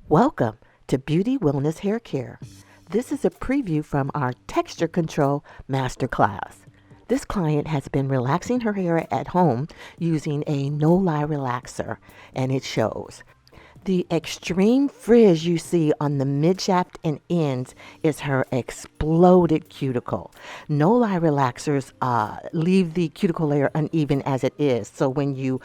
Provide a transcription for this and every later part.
Welcome to Beauty Wellness Hair Care. This is a preview from our Texture Control Masterclass. This client has been relaxing her hair at home using a Lye Relaxer, and it shows. The extreme frizz you see on the midshaft and ends is her exploded cuticle. Lye relaxers leave the cuticle layer uneven as it is. So when you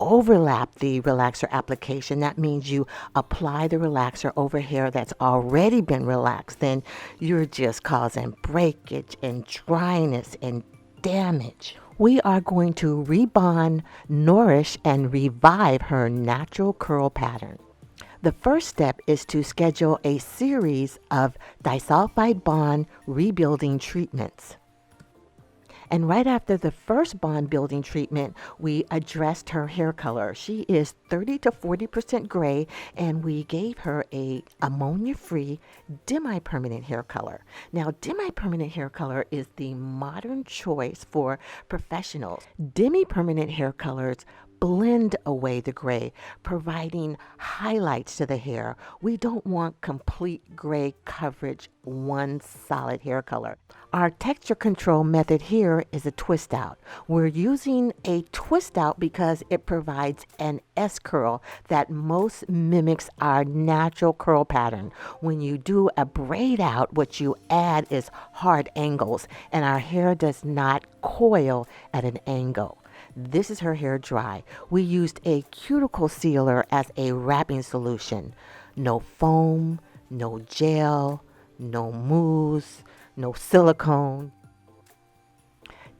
overlap the relaxer application, that means you apply the relaxer over hair that's already been relaxed. Then you're just causing breakage and dryness and damage. We are going to rebond, nourish, and revive her natural curl pattern. The first step is to schedule a series of disulphide bond rebuilding treatments. And right after the first bond building treatment, we addressed her hair color. She is 30 to 40% gray, and we gave her a ammonia-free demi-permanent hair color. Now, demi-permanent hair color is the modern choice for professionals. Demi-permanent hair colors blend away the gray, providing highlights to the hair. We don't want complete gray coverage, one solid hair color. Our texture control method here is a twist out. We're using a twist out because it provides an S curl that most mimics our natural curl pattern. When you do a braid out, what you add is hard angles, and our hair does not coil at an angle. This is her hair dry. We used a cuticle sealer as a wrapping solution. No foam, no gel, no mousse, no silicone.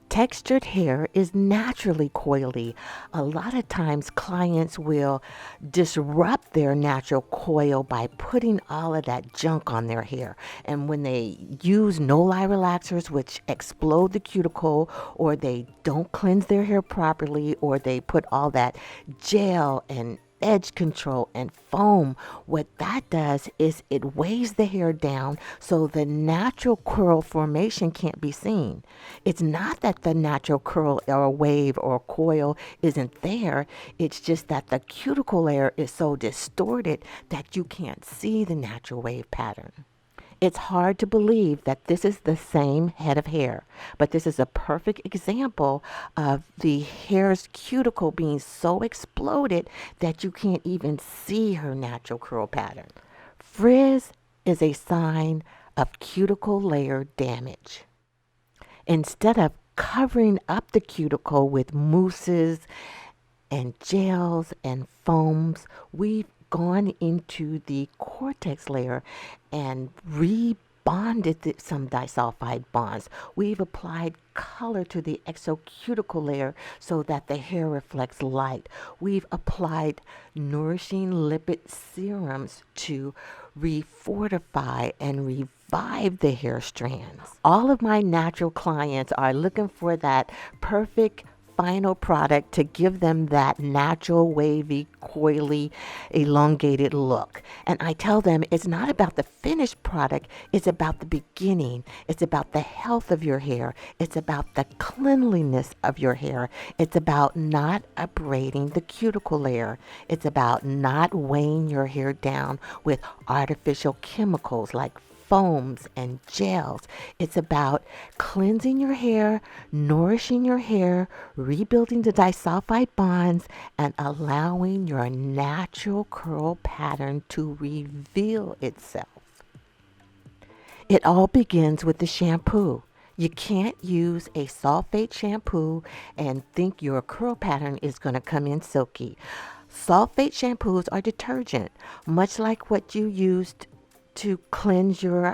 Textured hair is naturally coily. A lot of times clients will disrupt their natural coil by putting all of that junk on their hair. And when they use Lye relaxers, which explode the cuticle, or they don't cleanse their hair properly, or they put all that gel and edge control and foam, what that does is it weighs the hair down so the natural curl formation can't be seen. It's not that the natural curl or wave or coil isn't there, it's just that the cuticle layer is so distorted that you can't see the natural wave pattern. It's hard to believe that this is the same head of hair, but this is a perfect example of the hair's cuticle being so exploded that you can't even see her natural curl pattern. Frizz is a sign of cuticle layer damage. Instead of covering up the cuticle with mousses and gels and foams, we've gone into the cortex layer and rebonded some disulphide bonds. We've applied color to the exocuticle layer so that the hair reflects light. We've applied nourishing lipid serums to refortify and revive the hair strands. All of my natural clients are looking for that perfect final product to give them that natural, wavy, coily, elongated look. And I tell them it's not about the finished product, it's about the beginning. It's about the health of your hair. It's about the cleanliness of your hair. It's about not abrading the cuticle layer. It's about not weighing your hair down with artificial chemicals like foams and gels. It's about cleansing your hair, nourishing your hair, rebuilding the disulphide bonds, and allowing your natural curl pattern to reveal itself. It all begins with the shampoo. You can't use a sulfate shampoo and think your curl pattern is going to come in silky. Sulfate shampoos are detergent, much like what you used to cleanse your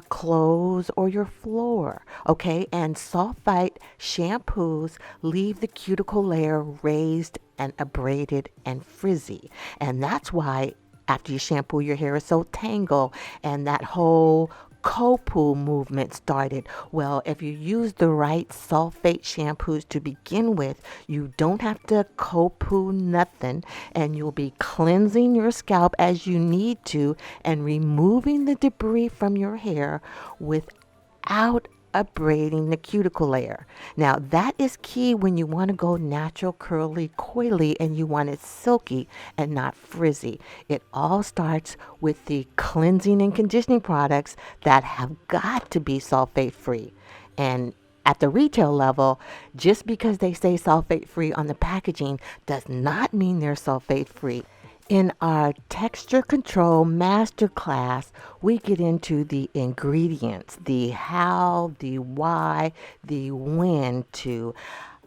clothes or your floor, okay? And sulfite shampoos leave the cuticle layer raised and abraded and frizzy. And that's why after you shampoo, your hair is so tangled, and that whole co-poo movement started. Well, if you use the right sulfate shampoos to begin with, you don't have to co-poo nothing, and you'll be cleansing your scalp as you need to and removing the debris from your hair without abrading the cuticle layer. Now, that is key when you want to go natural, curly, coily, and you want it silky and not frizzy. It all starts with the cleansing and conditioning products that have got to be sulfate free. And at the retail level, just because they say sulfate free on the packaging does not mean they're sulfate free. In our texture control masterclass, we get into the ingredients, the how, the why, the when to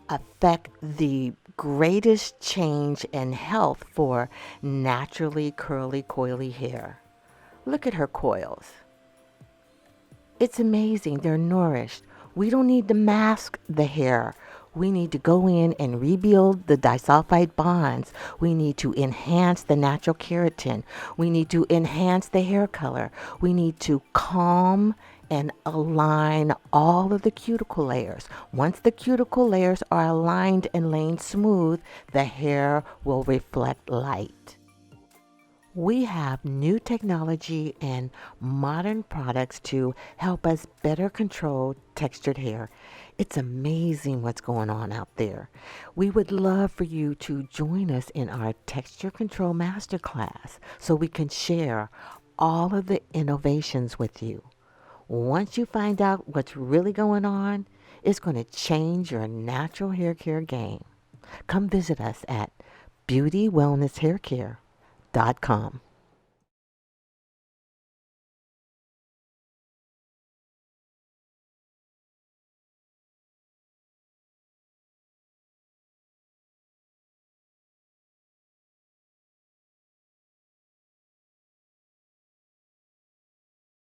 affect the greatest change in health for naturally curly, coily hair. Look at her coils. It's amazing. They're nourished. We don't need to mask the hair. We need to go in and rebuild the disulphide bonds. We need to enhance the natural keratin. We need to enhance the hair color. We need to calm and align all of the cuticle layers. Once the cuticle layers are aligned and laying smooth, the hair will reflect light. We have new technology and modern products to help us better control textured hair. It's amazing what's going on out there. We would love for you to join us in our Texture Control Masterclass so we can share all of the innovations with you. Once you find out what's really going on, it's going to change your natural hair care game. Come visit us at beautywellnesshaircare.com.